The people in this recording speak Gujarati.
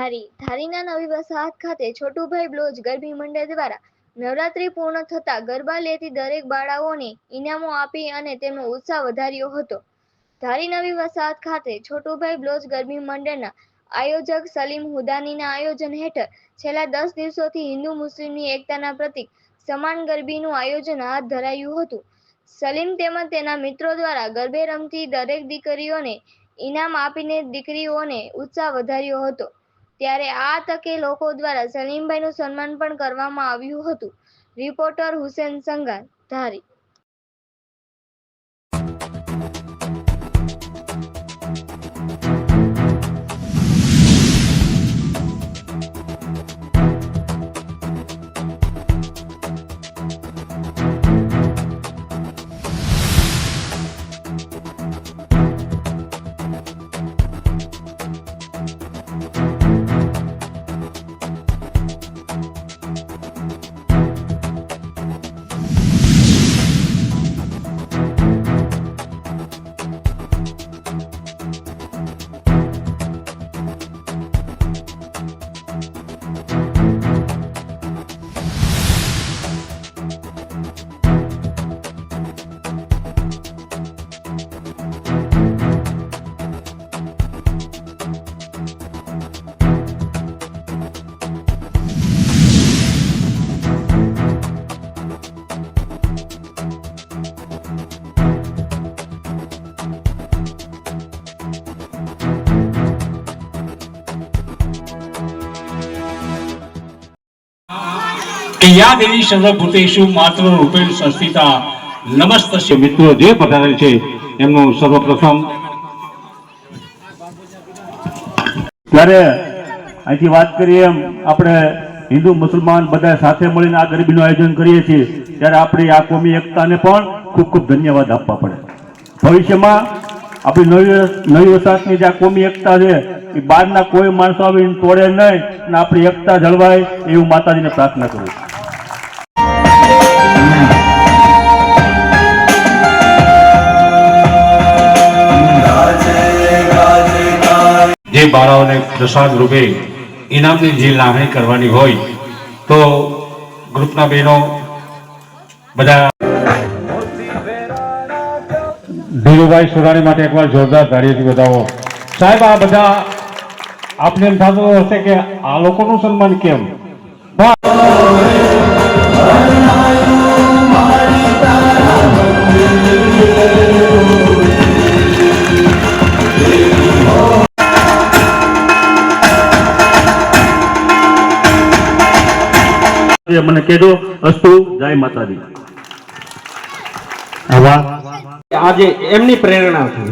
ધારીના નવી વસાહત ખાતે છોટુભાઈ બ્લોચ ગરબી મંડળ દ્વારા નવરાત્રી પૂર્ણ થતા ગરબા લેતી દરેક બાળાઓને ઇનામો આપી અને તેમનો ઉત્સાહ વધાર્યો હતો। ધારી નવી વસાહત ખાતે છોટુભાઈ બ્લોચ ગરબી મંડળના આયોજક સલીમ હુદાનીના આયોજન હેઠળ છેલ્લા 10 દિવસોથી હિન્દુ મુસ્લિમની એકતાના પ્રતીક સમાન ગરબીનું આયોજન હાથ ધરાયું હતું। સલીમ તેમજ તેના મિત્રો દ્વારા ગરબે રમતી દરેક દીકરીઓને ઇનામ આપીને દીકરીઓને ઉત્સાહ વધાર્યો હતો। ત્યારે આ તકે લોકો દ્વારા સલીમભાઈનું સન્માન પણ કરવામાં આવ્યું હતું। રિપોર્ટર હુસેન સંઘાર, ધારી। या देवी सर्वभूतेषु मात्र रूपेण संस्थिता नमस्तस्य। મિત્રો જે પધારે છે એમનું સર્વપ્રથમ ત્યારે અહીંથી વાત કરીએ એમ આપણે હિન્દુ મુસલમાન બધા સાથે મળીને આ ગરબીનું આયોજન કરીએ છીએ ત્યારે આપણી આ કોમી એકતાને પણ ખૂબ ખૂબ ધન્યવાદ આપવા પડે। ભવિષ્યમાં આપણી નવી વસાહતની જે આ કોમી એકતા છે એ બહારના કોઈ માણસો આવીને તોડે નહીં અને આપણી એકતા જળવાય એવું માતાજીને પ્રાર્થના કરું છું। જે બાળાઓને પ્રસાદ રૂપે ઇનામની જે લાગણી કરવાની હોય તો ગ્રુપના બહેનો બધા ધીરુભાઈ સુરાણી માટે એકવાર જોરદાર તાળીઓથી વધાવો। સાહેબ, આ બધા આપને એમ થતું હશે કે આ લોકોનું સન્માન કેમ? મને કહેજો અસ્તુ, જય માતાજી। આજે એમની પ્રેરણા છે।